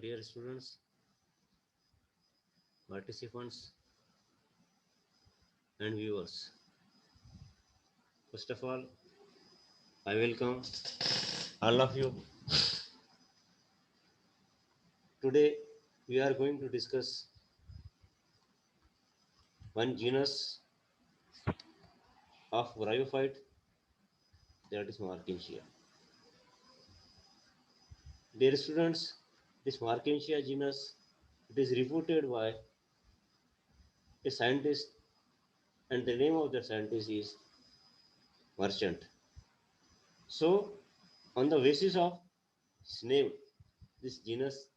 Dear students, participants, and viewers, first of all, I welcome all of you. Today, we are going to discuss one genus of bryophyte, that is Marchantia. Dear students, this Marchantia genus, it is reputed by a scientist, and the name of the scientist is Merchant. So, on the basis of his name, this genus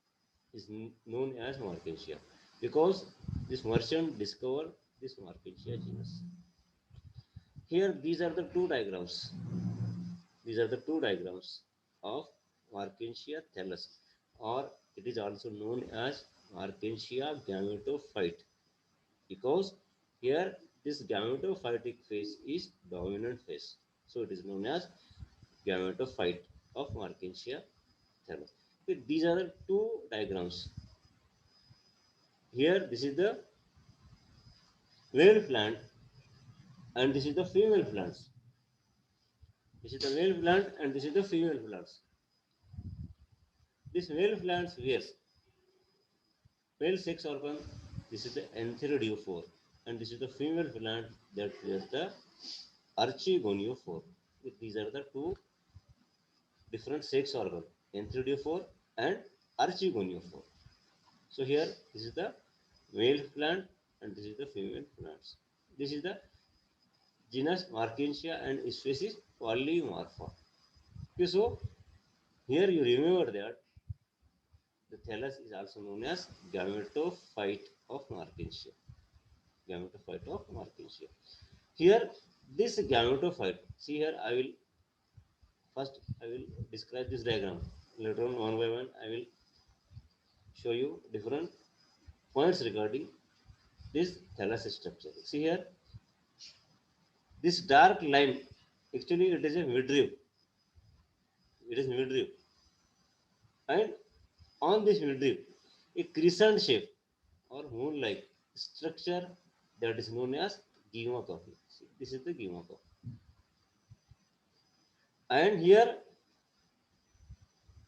is known as Marchantia because this merchant discovered this Marchantia genus. Here, these are the two diagrams. These are the two diagrams of Marchantia thallus, or it is also known as Marchantia gametophyte, because here this gametophytic phase is dominant phase. So it is known as gametophyte of Marchantia thallus. Okay, these are the two diagrams. Here, this is the male plant and this is the female plants. This is the male plant and this is the female plants. This male plants wears male sex organ. This is the antherodiophore, and this is the female plant that wears the archigoniophore. These are the two different sex organ, antherodiophore and archigoniophore. So here, this is the male plant and this is the female plants. This is the genus Marchantia and species Polymorpha. Okay, so here you remember that the thallus is also known as gametophyte of Marchantia. Gametophyte of Markensia. Here, this gametophyte. See here, I will describe this diagram. Later on, one by one, I will show you different points regarding this thallus structure. See here, this dark line, actually it is a midrib. It is midrib. And on this midrib, a crescent shape or moon-like structure that is known as gyma coffee. See, this is the gyma coffee. And here,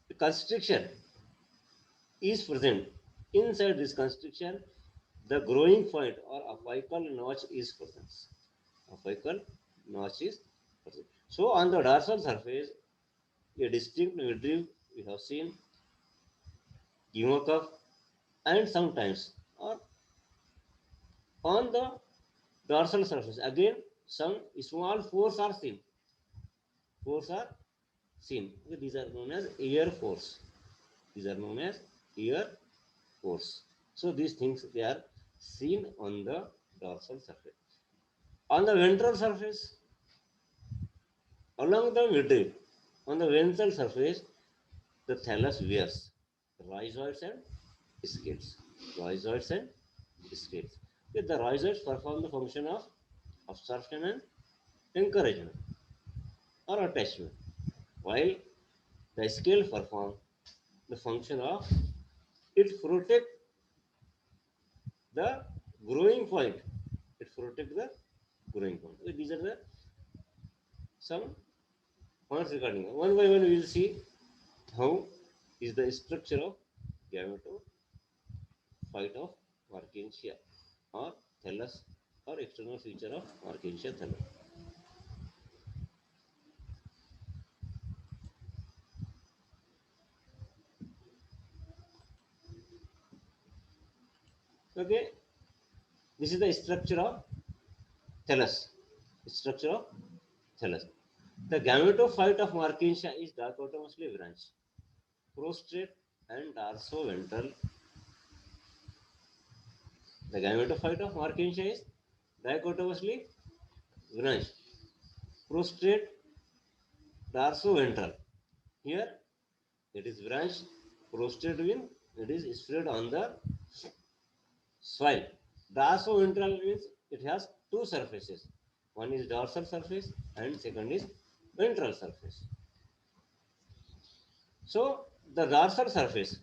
the constriction is present. Inside this constriction, the growing point or apical notch is present. Apical notch is present. So on the dorsal surface, a distinct midrib we have seen gyma cuff, and sometimes or on the dorsal surface again some small pores are seen. Pores are seen. Okay, these are known as ear pores. These are known as ear pores. So these things they are seen on the dorsal surface. On the ventral surface, along the midrib, on the ventral surface, the thallus wears rhizoids and scales. Rhizoids and scales. Okay, the rhizoids perform the function of absorption and encouragement or attachment, while the scale perform the function of it protect the growing point. It protect the growing point. So these are the some points regarding. One by one, we will see how is the structure of gametophyte of Mertensia or thallus or external feature of Mertensia thallus. Okay, this is the structure of thallus. Structure of thallus. The gametophyte of Mertensia is dichotomously branched, prostrate and dorsoventral. The gametophyte of Mertensia is dichotomously branched, prostrate, dorsoventral. Here it is branched, prostrate means it is spread on the soil. Dorsoventral means it has two surfaces. One is dorsal surface and second is ventral surface. So the dorsal surface,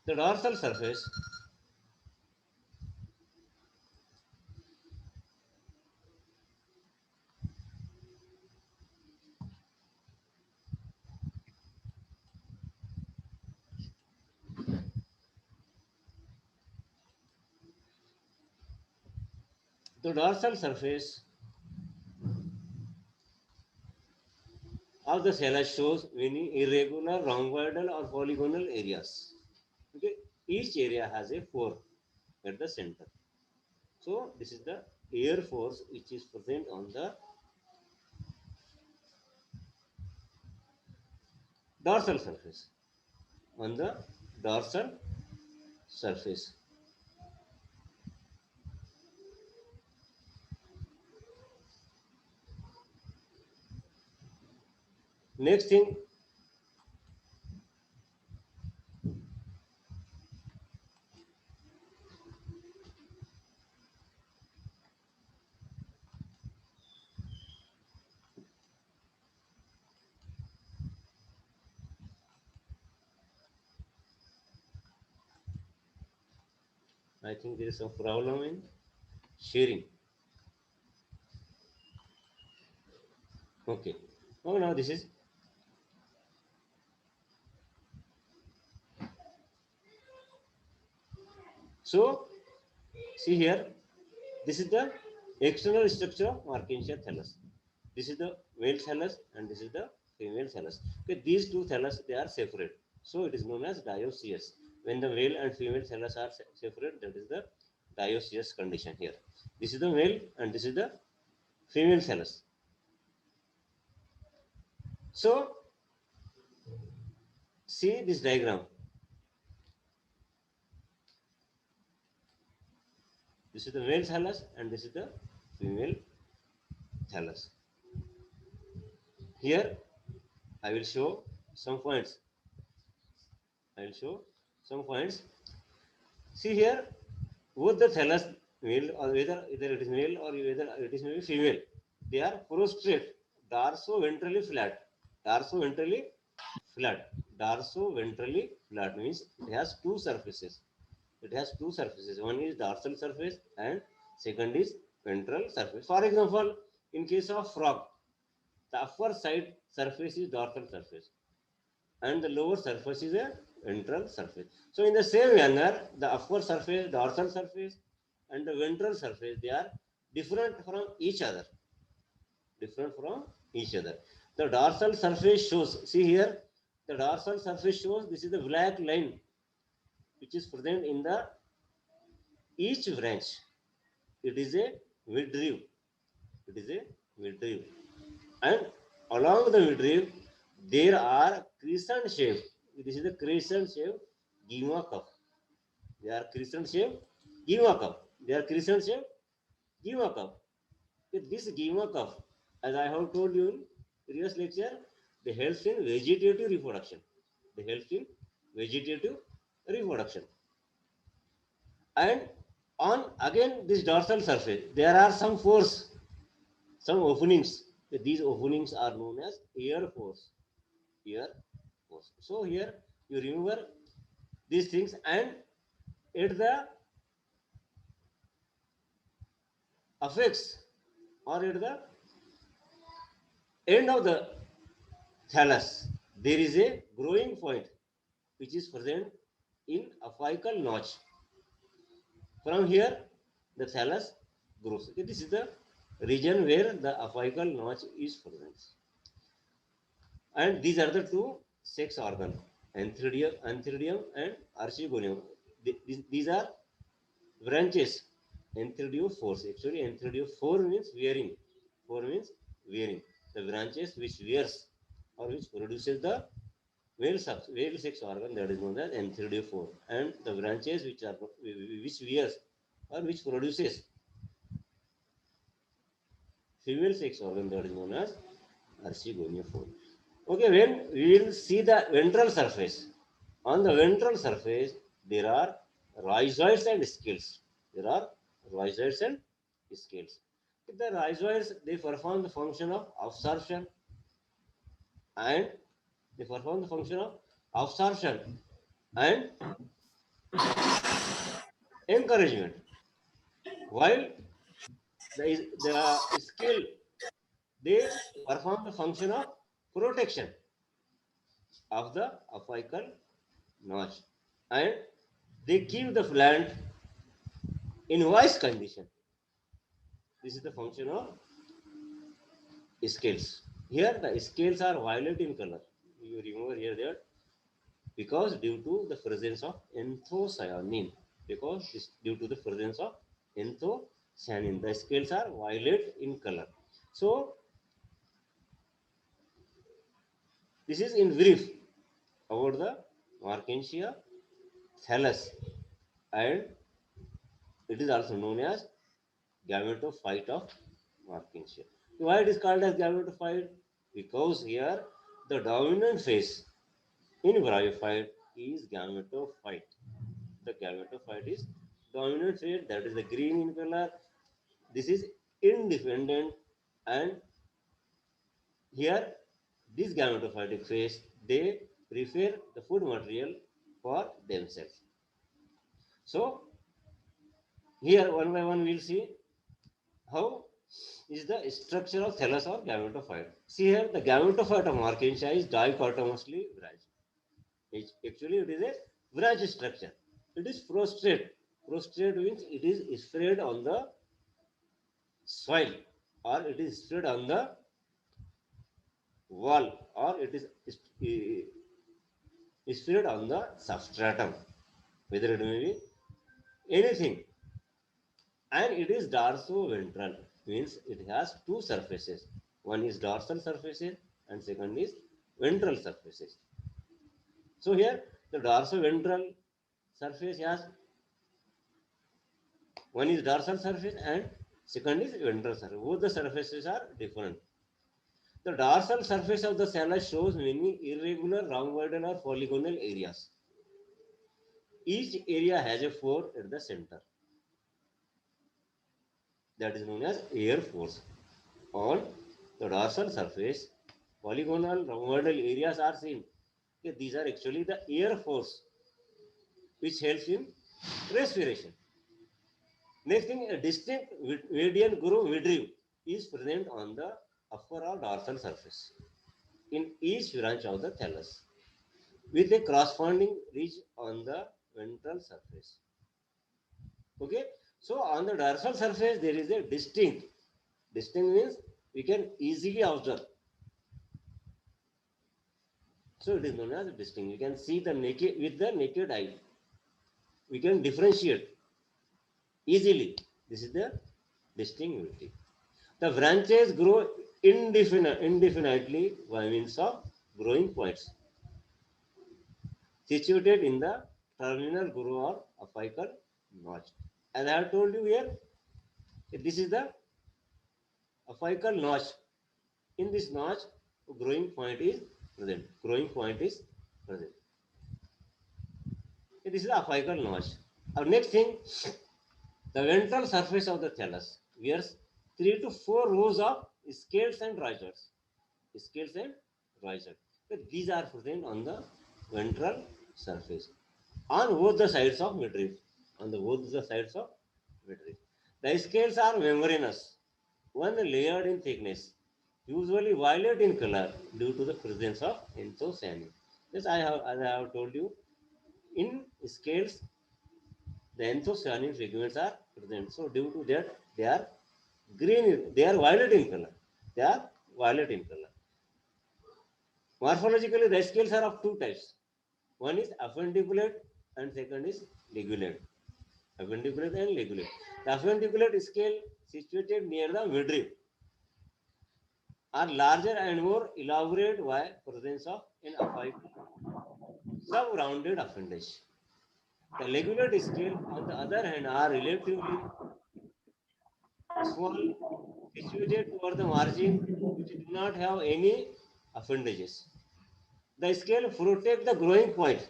the dorsal surface, the dorsal surface of the cellus shows many irregular, rhomboidal or polygonal areas. Okay, each area has a pore at the center. So this is the air force which is present on the dorsal surface. On the dorsal surface. Next thing, I think there is some problem in sharing. Okay. Oh, now this is so. See here, this is the external structure of Mertensia thallus. This is the male thallus and this is the female thallus. Okay, these two thallus they are separate, so it is known as dioecious. When the male and female thallus are separate, that is the dioecious condition here. This is the male and this is the female thallus. So, see this diagram. This is the male thallus and this is the female thallus. Here I will show some points. I will show some points. See here, both the thallus, male or either it is male or whether it is maybe female, they are prostrate, dorso-ventrally flat. Dorso-ventrally flat. Dorso-ventrally flat means it has two surfaces. It has two surfaces. One is dorsal surface and second is ventral surface. For example, in case of frog, the upper side surface is dorsal surface and the lower surface is a ventral surface. So in the same manner, the upper surface, dorsal surface and the ventral surface, they are different from each other. Different from each other. The dorsal surface shows, see here, the dorsal surface shows this is the black line which is present in the each branch. It is a midrib. It is a midrib. And along the midrib, there are crescent shape. This is the crescent shape gyma cup. They are crescent shape gyma cup. They are crescent shape gyma cup. This gyma cup, as I have told you in previous lecture, they helps in vegetative reproduction. They helps in vegetative reproduction. And on again this dorsal surface, there are some pores, some openings. These openings are known as air pores. Air pores. So here you remember these things, and at the apex or at the end of the thallus, there is a growing point which is present in apical notch. From here, the thallus grows. Okay, this is the region where the apical notch is present. And these are the two sex organs, antheridium and archegonium. These are branches. Antheridiophores. Actually, antheridiophore means wearing. Phore means wearing. The branches which wears or which produces the male sex organ, that is known as antheridophore, and the branches which wears or which produces female sex organ, that is known as archegoniophore. Okay, when we will see the ventral surface, on the ventral surface there are rhizoids and scales. There are rhizoids and scales. The rhizoids, they perform the function of absorption and they perform the function of absorption and encouragement, while the skill, they perform the function of protection of the apical notch, and they keep the plant in wise condition. This is the function of scales. Here the scales are violet in color. You remember here that because due to the presence of anthocyanin, due to the presence of anthocyanin, the scales are violet in color. So this is in brief about the Markensia thallus, and it is also known as gametophyte of Markensia. Why it is called as gametophyte? Because here the dominant phase in bryophyte is gametophyte. The gametophyte is dominant phase, that is the green in color. This is independent, and here this gametophytic phase, they prepare the food material for themselves. So here one by one we'll see how is the structure of thallus or gametophyte. See here the gametophyte of Markensia is dichotomously branched. Actually it is a branch structure. It is prostrate. Prostrate means it is spread on the soil or it is spread on the wall or it is spread on the substratum, whether it may be anything. And it is dorsoventral, means it has two surfaces. One is dorsal surfaces and second is ventral surfaces. So here the dorsoventral surface has One is dorsal surface and second is ventral surface. Both the surfaces are different. The dorsal surface of the thallus shows many irregular rhomboidal or polygonal areas. Each area has a force at the center. That is known as air force. On the dorsal surface, polygonal rhomboidal areas are seen. Okay, these are actually the air force which helps in respiration. Next thing, a distinct radiant groove midriff is present on the upper or dorsal surface in each branch of the thallus, with a corresponding ridge on the ventral surface. Okay, so on the dorsal surface there is a distinct means we can easily observe. So it is known as distinct. You can see the naked with the naked eye. We can differentiate easily. This is the distinctivity. The branches grow indefinitely by means of growing points situated in the terminal groove or apical notch. As I have told you here, this is the apical notch. In this notch, growing point is present. Growing point is present. This is the apical notch. Our next thing, the ventral surface of the thallus wears 3 to 4 rows of scales and rhizoids. Scales and rhizoids. These are present on the ventral surface on both the sides of midriff. On the both the sides of midriff. The scales are membranous, one layered in thickness, usually violet in color due to the presence of anthocyanin. As I have told you, in scales the anthocyanin fragments are present. So due to that, they are they are violet in color. They are violet in color. Morphologically, the scales are of two types. One is appendiculate and second is ligulate. Appendiculate and ligulate. The appendiculate scale situated near the midriff are larger and more elaborate by presence of an apical sub-rounded appendage. The ligulate scale, on the other hand, are relatively small, situated toward the margin, which do not have any appendages. The scale protect the growing point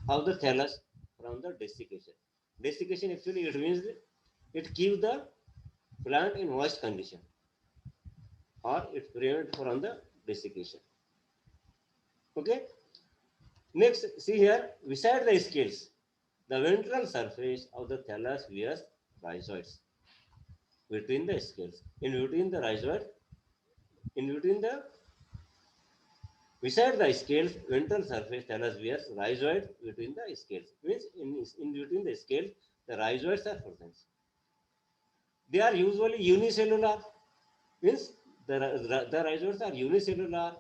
of the thallus from the desiccation. Desiccation actually it means it keeps the plant in moist condition or it prevents from the desiccation. Okay. Next, see here, beside the scales, the ventral surface of the thallus wears rhizoids between the scales. In between the rhizoid, in between the beside the scales, ventral surface thallus wears rhizoids between the scales. Means in between the scales, the rhizoids are present. They are usually unicellular. Means the rhizoids are unicellular,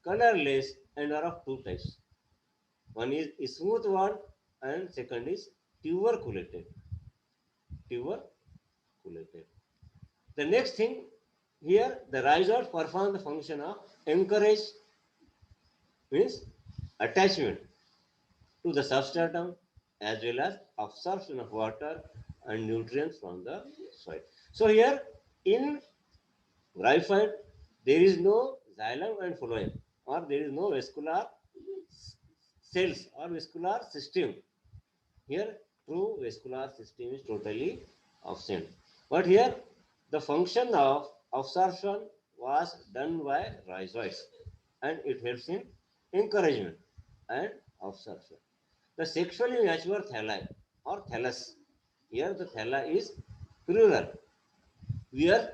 colorless, and are of two types. One is smooth one, and second is tuberculated. Tuberculated. The next thing here, the rhizoids perform the function of encourage, means attachment to the substratum as well as absorption of water and nutrients from the soil. So here in Gryphite, there is no xylem and phloem, or there is no vascular cells or vascular system. Here, true vascular system is totally absent. But here, the function of absorption was done by rhizoids, and it helps in encouragement and absorption. The sexually mature thalli or thallus, here the thalla is plural, where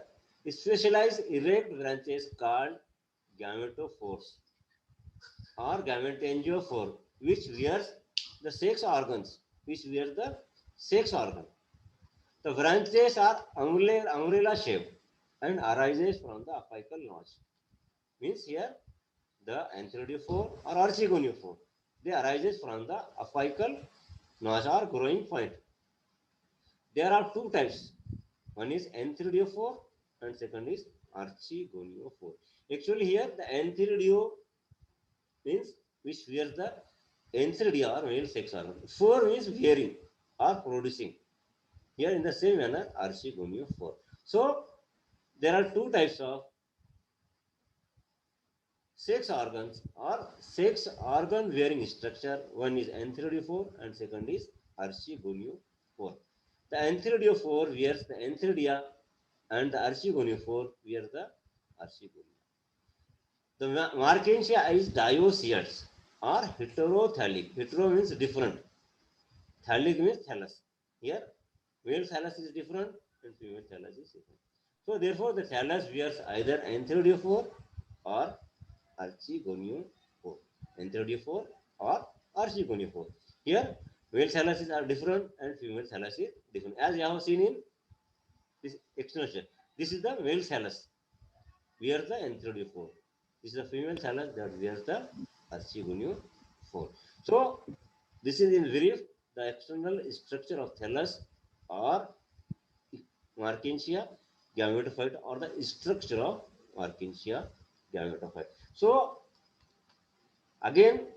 specialized erect branches called gametophores or gametangiophore, which wears the sex organs, which wears the sex organ. The branches are umbrella shaped and arises from the apical notch. Means here the antheridophore or archigoniophore, they arises from the apical notch or growing point. There are two types. One is antheridophore and second is archigoniophore. Actually here the antheridio means which wears the antheridia or male sex organ. Phore means bearing or producing. Here in the same manner, archegoniophore. So there are two types of sex organs or sex organ bearing structure. One is antherodiophore and second is archegoniophore. The antherodiophore wears the antherodia and the archegoniophore wears the archegonia. The Markensia is dioecious or heterothallic. Hetero means different. Thallic means thallus. Here, male thallus is different and female thallus is different. So, therefore, the thallus wears either antherodiophore or archegoniophore. Antherodiophore or archegoniophore. Here, male thalluses are different and female thallus is different. As you have seen in this extension, this is the male thallus. Wears the antherodiophore. This is the female thallus that wears the archegoniophore. So, this is in brief the external structure of thallus or Markensia gametophyte or the structure of Markensia gametophyte. So, again,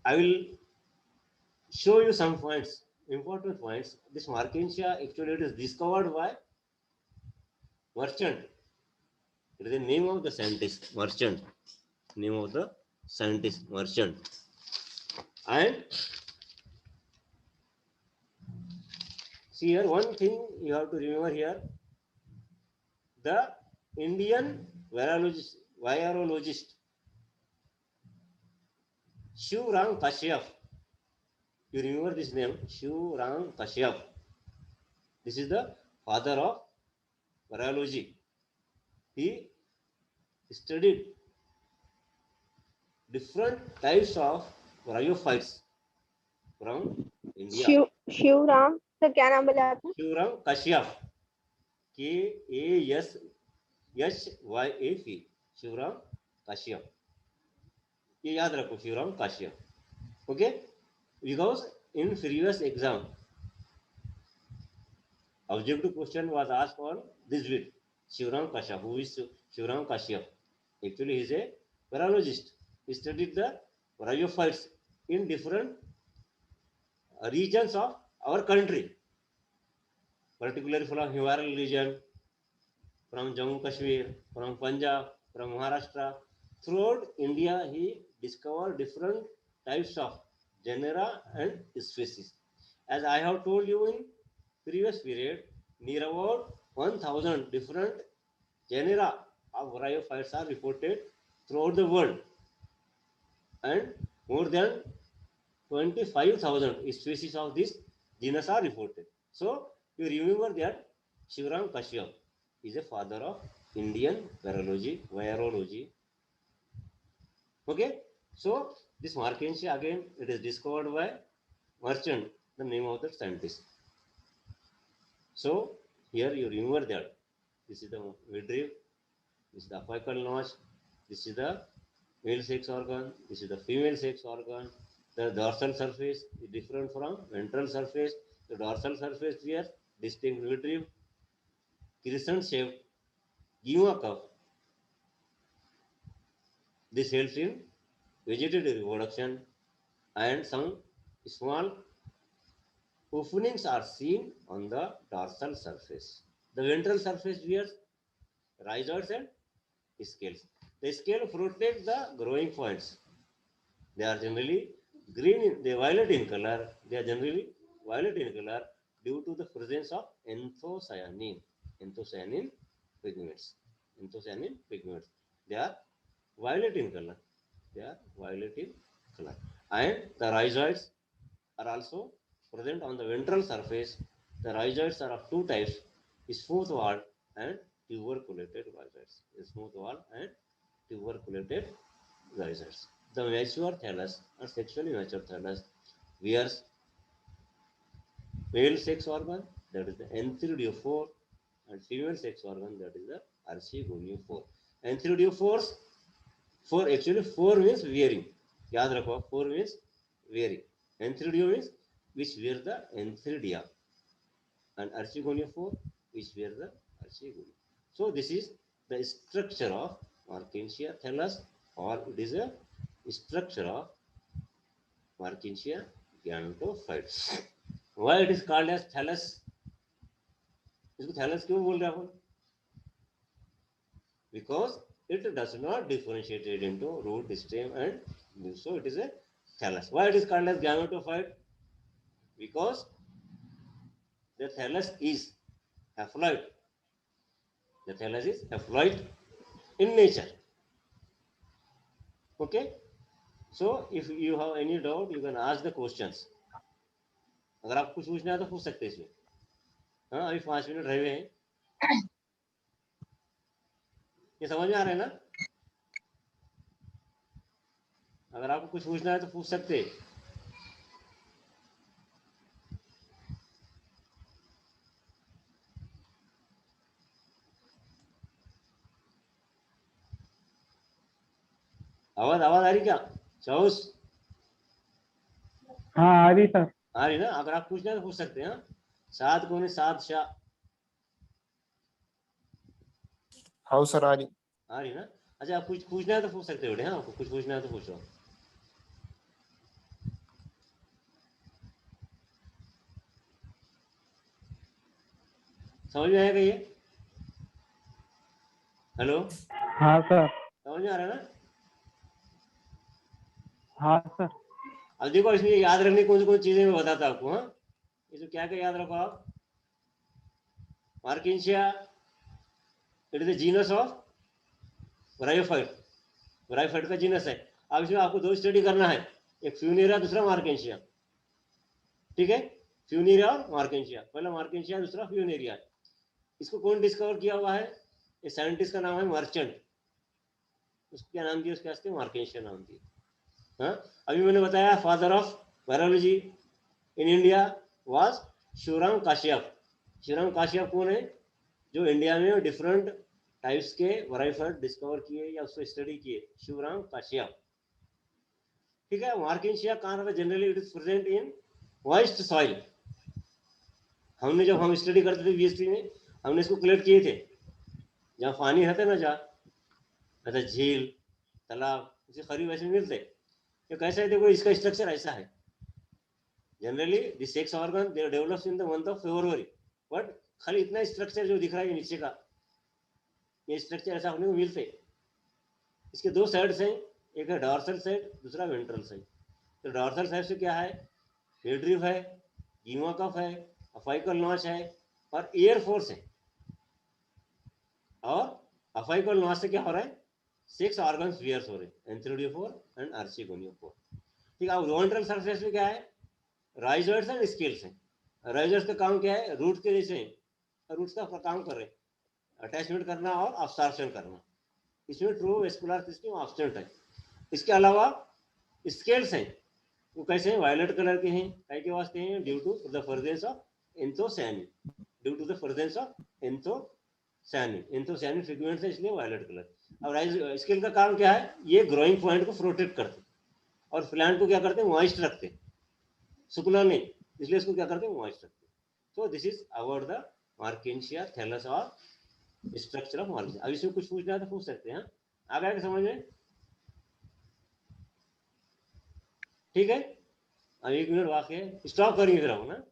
I will show you some points, important points. This Markensia actually it is discovered by Merchant. It is the name of the scientist, Merchant. Name of the scientist, Merchant. And see here, one thing you have to remember here, the Indian virologist Shiv Ram Kashyap. You remember this name, Shiv Ram Kashyap. This is the father of virology. He studied different types of bryophytes from India. Shivram sir क्या नाम बोला आपने? Shiv Ram Kashyap. Kashyap. Shiv Ram Kashyap. ये याद रखो Shivram Kashyap. Okay, because in previous exam objective question was asked on this bit. Shivram Kashyap. Who is Shivram Kashyap? Actually, he is a virologist. He studied the bryophytes in different regions of our country, particularly from Himalayan region, from Jammu Kashmir, from Punjab, from Maharashtra. Throughout India, he discovered different types of genera and species. As I have told you in previous period, near about 1000 different genera of bryophytes are reported throughout the world, and more than 25,000 species of this genus are reported. So you remember that Shivram Kashyap is a father of Indian virology. Okay, so this Markensia again it is discovered by Merchant, the name of the scientist. So here you remember that this is the midrib, this is the apical notch, this is the male sex organ, this is the female sex organ. The dorsal surface is different from ventral surface. The dorsal surface here distinct midrib, crescent shaped gyma cup. This helps in vegetative reproduction, and some small openings are seen on the dorsal surface. The ventral surface bears rhizoids and scales. The scale protect the growing points. They are generally violet in color. They are generally violet in color due to the presence of anthocyanin. Anthocyanin pigments. Anthocyanin pigments. They are violet in color. They are violet in color. And the rhizoids are also present on the ventral surface. The rhizoids are of two types: smooth walled and tuberculated rhizoids. Smooth walled and tuberculated rhizoids. The mature thallus or sexually mature thallus wears male sex organ, that is the antherodiophore, and female sex organ, that is the archegoniophore. Antherodiophores, four means wearing. याद रखो, four means wearing. Antherodio means which wear the antherodia, and archegoniophore which wear the archegonia. So this is the structure of Markensia thallus, or it is a structure of Markensia gametophyte. Why it is called as thallus? इसको thallus क्यों बोल रहे हैं अपन? Because it does not differentiate it into root, stem and leaf, so it is a thallus. Why it is called as gametophyte? Because the thallus is haploid. The thallus is haploid in nature. Okay, so if you have any doubt you can ask the questions. अगर आप कुछ पूछना है तो पूछ सकते हैं इसमें. हाँ, अभी 5 मिनट रहे हुए हैं. ये समझ में आ रहा है ना? अगर आपको कुछ पूछना है तो पूछ सकते हैं. आवाज आ रही क्या? चौस हाँ आ रही सर. आ रही ना? अगर आप पूछना है तो पूछ सकते हैं. हाँ, 7 कोने 7 शाह हाँ सर आ रही. आ रही ना? अच्छा, आप कुछ पूछना है तो पूछ सकते हो बेटे. हाँ, आपको कुछ पूछना है तो पूछो. समझ में आएगा ये? हेलो, हाँ सर. समझ में आ रहा है ना? हाँ सर. अब देखो, इसमें याद रखने कौन कौन चीजें मैं बताता आपको. हाँ, इसमें क्या क्या याद रखो आप. Marchantia, it is the genus of bryophyte. Bryophyte का जीनस है. अब इसमें आपको 2 स्टडी करना है, एक फ्यूनेरिया, दूसरा मार्केंशिया. ठीक है, फ्यूनेरिया और मार्केंशिया. पहला मार्केंशिया, दूसरा फ्यूनेरिया. इसको कौन डिस्कवर किया हुआ है? ये साइंटिस्ट का नाम है मर्चेंट. उसको क्या नाम दिया? उसके वास्ते मार्केंशिया नाम दिया. हाँ, अभी मैंने बताया father of virology in India was Shivram Kashyap. Shivram Kashyap कौन है? जो इंडिया में डिफरेंट टाइप्स के वैरायफाइट डिस्कवर किए या उसको स्टडी किए, शिवराम काश्यप. ठीक है. मार्केंशिया कहाँ रहता है? Generally it is present in moist soil. हमने जब हम स्टडी करते थे बीएससी में, हमने इसको कलेक्ट किए थे जहाँ पानी रहता है ना, जहाँ झील, तालाब, उसे खरीब ऐसे मिलते. ये कैसा है? देखो, इसका स्ट्रक्चर ऐसा है. Generally this sex organ they develops in the month of February. But खाली इतना स्ट्रक्चर जो दिख रहा है नीचे का, ये स्ट्रक्चर ऐसा होने को मिलते. इसके 2 साइड्स हैं, एक है डॉर्सल साइड, दूसरा वेंट्रल साइड. तो डॉर्सल साइड से क्या है? मिडरिफ है, गिमा कफ है, अफाइकल नॉच है और एयर फोर्स है. और अफाइकल नॉच से क्या हो रहा है? 6 ऑर्गन्स वियर्स हो रहे हैं, एंथ्रोडियोफोर एंड आर्चिगोनियोफोर. ठीक है. अब वेंट्रल सरफेस में क्या है? राइजोइड्स एंड स्केल्स हैं. राइजोइड्स का काम क्या है? रूट के जैसे रूट्स का काम कर रहे हैं, अटैचमेंट करना और अब्सॉर्प्शन करना. इसमें ट्रू वेस्कुलर सिस्टम एब्सेंट है. इसके अलावा स्केल्स हैं, वो कैसे हैं? वायलेट कलर के हैं. काय के वास्ते हैं? Due to the presence of anthocyanin. Due to the presence of anthocyanin. Anthocyanin pigments है, इसलिए वायलेट कलर. अब स्केल का काम क्या है? ये ग्रोइंग पॉइंट को प्रोटेक्ट करते और प्लांट को क्या करते हैं? मॉइस्ट रखते, सूखना नहीं, इसलिए इसको क्या करते हैं? मॉइस्ट रखते. So this is about the marchantia thallus और स्ट्रक्चर ऑफ मार्केंशिया. अब इसमें कुछ पूछना है तो पूछ सकते हैं. आ गया समझ में? ठीक है. अब 1 मिनट वाकई स्टॉप करेंगे फिर हम ना.